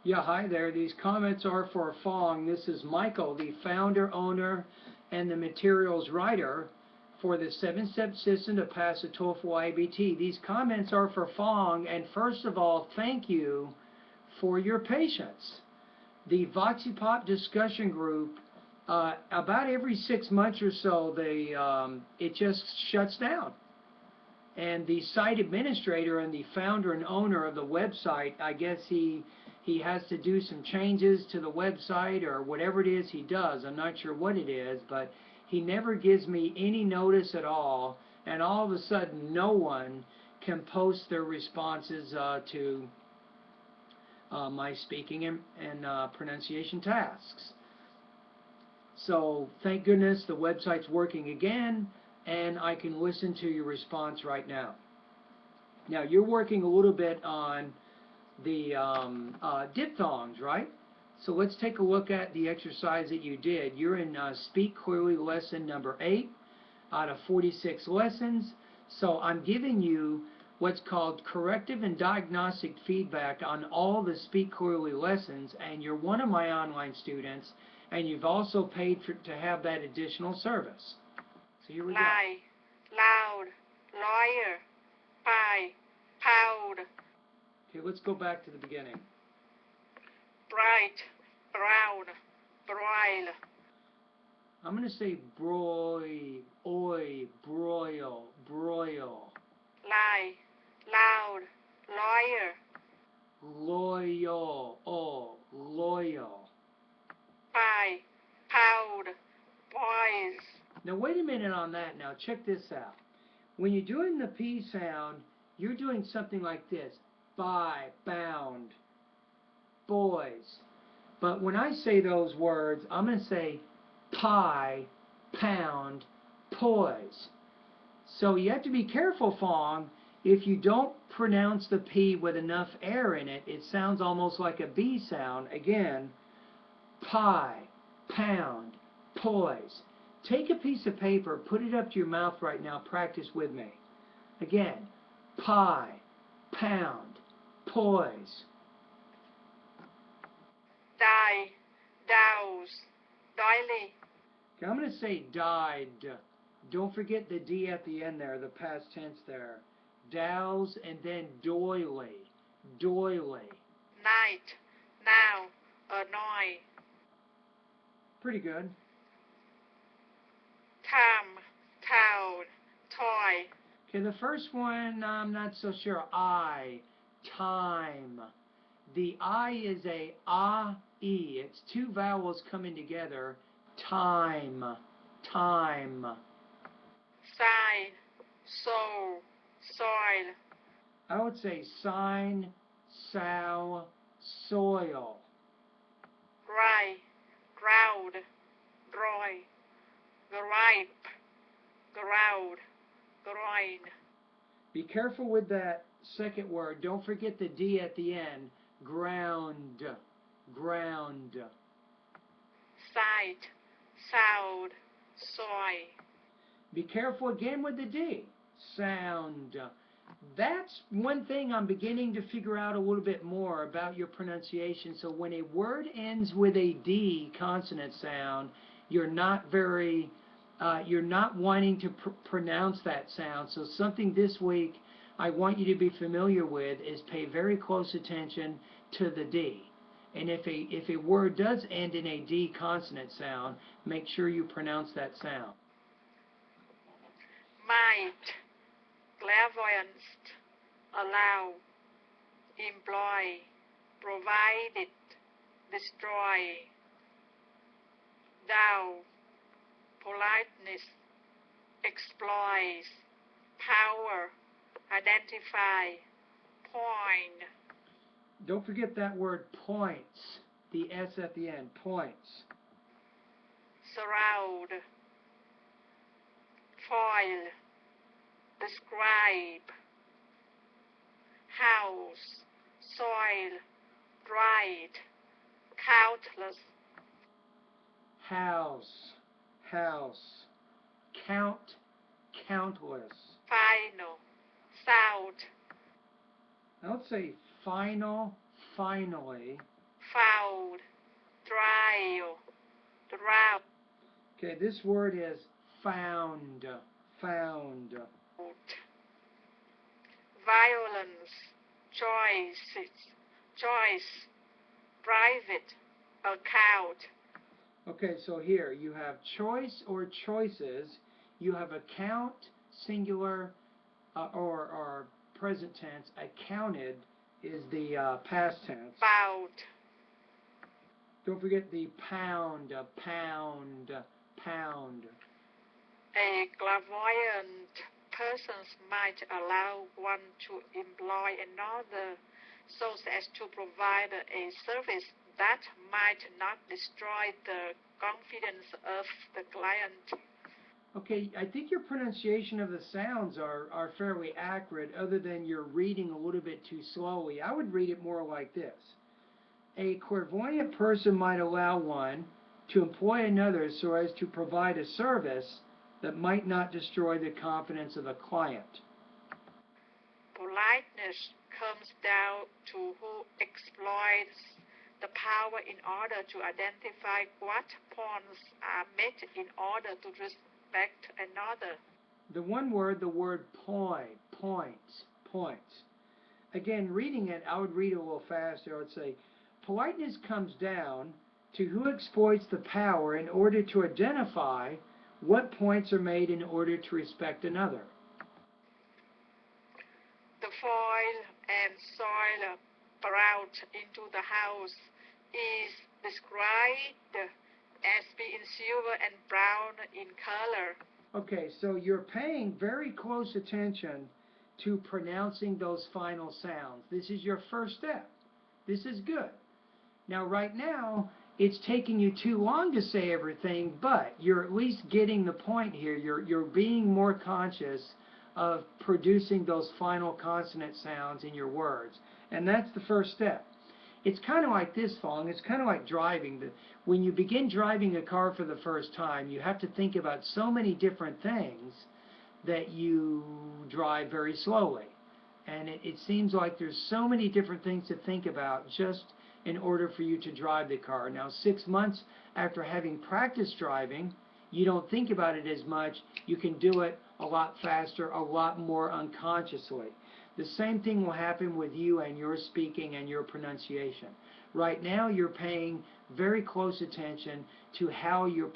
Yeah, hi there. These comments are for Fong. This is Michael, the founder, owner, and the materials writer for the 7-step system to pass the TOEFL IBT. These comments are for Fong, and first of all, thank you for your patience. The VoxyPop discussion group, about every 6 months or so, it just shuts down. And the site administrator and the founder and owner of the website, I guess he has to do some changes to the website or whatever it is he does. I'm not sure what it is, but he never gives me any notice at all, and all of a sudden no one can post their responses to my speaking and pronunciation tasks. So thank goodness the website's working again, and I can listen to your response right now. Now you're working a little bit on the Dipthongs, right? So let's take a look at the exercise that you did. You're in Speak Clearly lesson number 8 out of 46 lessons. So I'm giving you what's called corrective and diagnostic feedback on all the Speak Clearly lessons, and you're one of my online students, and you've also paid to have that additional service. So here we go. Lie, loud, lawyer, pie, pound. Okay, let's go back to the beginning. Bright, brown, broil. I'm going to say broil, oi, broil, broil. Lie, loud, lawyer. Loyal, oh, loyal. Pie, pound, boys. Now wait a minute on that. Now check this out. When you're doing the P sound, you're doing something like this. Buy, bound, boys. But when I say those words, I'm going to say pie, pound, poise. So you have to be careful, Fong. If you don't pronounce the P with enough air in it, it sounds almost like a B sound. Again, pie, pound, poise. Take a piece of paper, put it up to your mouth right now, practice with me. Again, pie, pound, poise. Die, douse, doily. Okay, I'm going to say died. Don't forget the D at the end there, the past tense there. Douse and then doily. Doily. Night, now, annoy. Pretty good. Tam, town, toy. Okay, the first one, I'm not so sure. I, time. The I is a A-E. It's two vowels coming together. Time, time. Sign, soul, soil. I would say sign, sow, soil. Dry, ground, dry. Gripe, ground, groin. Be careful with that second word. Don't forget the D at the end. Ground, ground. Sight, sound, soy. Be careful again with the D. Sound. That's one thing I'm beginning to figure out a little bit more about your pronunciation. So when a word ends with a D consonant sound, you're not wanting to pronounce that sound. So something this week I want you to be familiar with is pay very close attention to the D. And if a word does end in a D consonant sound, make sure you pronounce that sound. Might, clairvoyance, allow, employ, provided, destroy. Thou, politeness, exploits, power, identify, point. Don't forget that word points, the S at the end, points. Surround, foil, describe, house, soil, dried, countless. House, house, count, countless. Final, sound. I would say final, finally. found, trial, drought, Okay, this word is found, found. violence, choice, private, account. Okay, so here you have choice or choices. You have account, singular, or present tense. Accounted is the past tense. Bout, Don't forget the pound, pound, pound. a clairvoyant person might allow one to employ another so as to provide a service that might not destroy the confidence of the client. Okay, I think your pronunciation of the sounds are fairly accurate, other than you're reading a little bit too slowly. I would read it more like this. A clairvoyant person might allow one to employ another so as to provide a service that might not destroy the confidence of a client. Politeness comes down to who exploits the power in order to identify what points are met in order to respect another. The one word, the word point, points, points. Again, reading it, I would read it a little faster. I would say, politeness comes down to who exploits the power in order to identify what points are made in order to respect another. The foil and soil brought into the house is described as being silver and brown in color. Okay, so you're paying very close attention to pronouncing those final sounds. This is your first step. This is good. Now, right now, it's taking you too long to say everything, but you're at least getting the point here. You're being more conscious of producing those final consonant sounds in your words. And that's the first step. It's kind of like this, Fong. It's kind of like driving. When you begin driving a car for the first time, you have to think about so many different things that you drive very slowly. And it seems like there's so many different things to think about just in order for you to drive the car. Now, 6 months after having practiced driving, you don't think about it as much. You can do it a lot faster, a lot more unconsciously. The same thing will happen with you and your speaking and your pronunciation. Right now, you're paying very close attention to how you're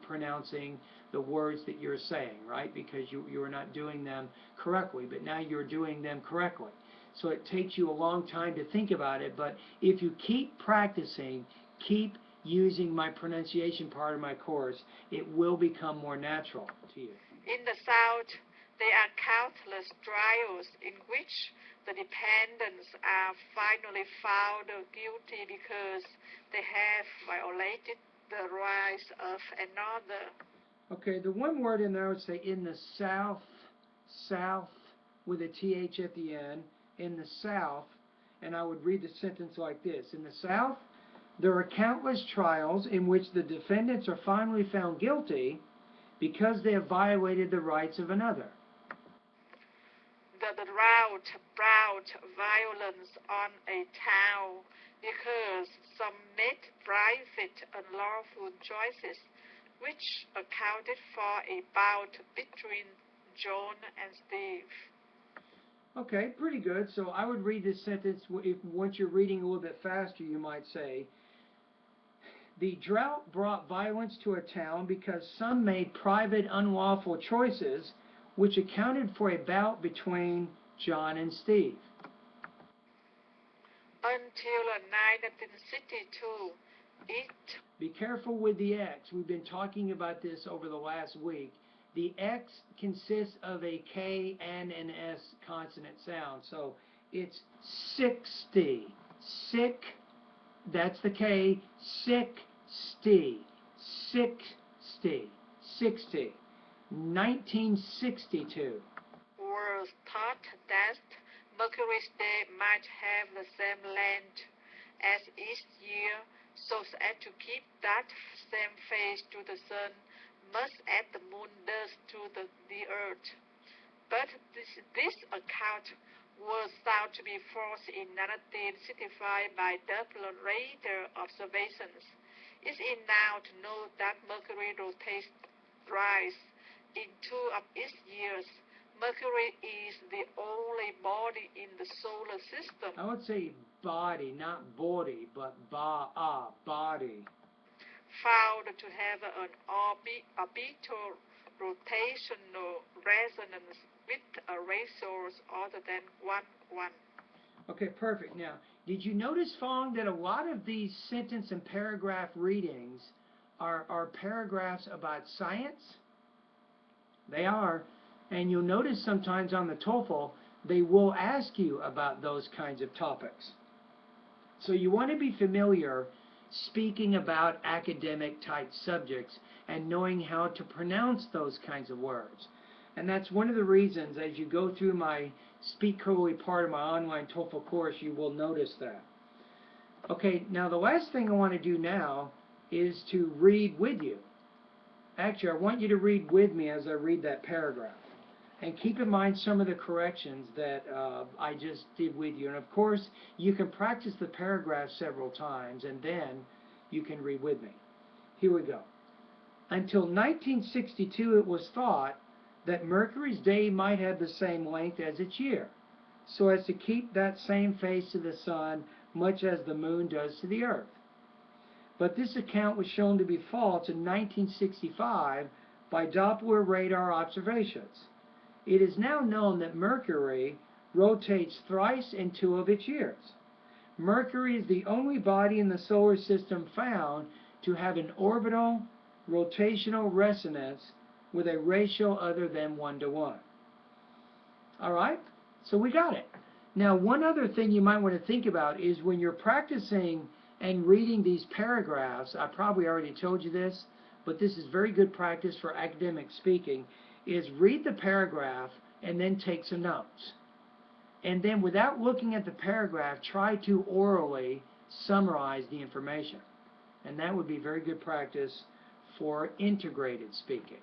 pronouncing the words that you're saying, right? Because you are not doing them correctly, but now you're doing them correctly. So it takes you a long time to think about it, but if you keep practicing, keep using my pronunciation part of my course, it will become more natural to you. In the South, there are countless trials in which the defendants are finally found guilty because they have violated the rights of another. Okay, the one word in there I would say in the South, South with a TH at the end, in the South, and I would read the sentence like this. In the South, there are countless trials in which the defendants are finally found guilty because they have violated the rights of another. The drought brought violence on a town because some made private unlawful choices, which accounted for a bout between John and Steve. Okay, pretty good. So I would read this sentence, if once you're reading a little bit faster, you might say, the drought brought violence to a town because some made private unlawful choices, which accounted for a bout between John and Steve. Until 1962, it Be careful with the X. We've been talking about this over the last week. The X consists of a K and an S consonant sound. So it's 60. Sick, that's the K. 60. 60. 60. 1962. was thought that Mercury's day might have the same length as each year, so as to keep that same face to the sun, much as the moon does to the earth. But this account was found to be false in 1965 by Doppler radar observations. It's enough to know that Mercury rotates thrice in 2 of its years. Mercury is the only body in the solar system. I would say body, not body, but body. Found to have an orbital rotational resonance with a ratio other than 1:1. Okay, perfect. Now, did you notice, Fong, that a lot of these sentence and paragraph readings are paragraphs about science? They are. And you'll notice sometimes on the TOEFL, they will ask you about those kinds of topics. So you want to be familiar speaking about academic type subjects and knowing how to pronounce those kinds of words. And that's one of the reasons, as you go through my Speak Clearly part of my online TOEFL course, you will notice that. Okay, now the last thing I want to do now is to read with you. Actually, I want you to read with me as I read that paragraph. And keep in mind some of the corrections that I just did with you. And of course, you can practice the paragraph several times, and then you can read with me. Here we go. Until 1962, it was thought that Mercury's day might have the same length as its year, so as to keep that same phase to the sun, much as the moon does to the earth. But this account was shown to be false in 1965 by Doppler radar observations. It is now known that Mercury rotates thrice in 2 of its years. Mercury is the only body in the solar system found to have an orbital rotational resonance with a ratio other than 1:1. All right? So we got it. Now, one other thing you might want to think about is when you're practicing and reading these paragraphs, I probably already told you this, but this is very good practice for academic speaking, is read the paragraph and then take some notes. And then without looking at the paragraph, try to orally summarize the information. And that would be very good practice for integrated speaking.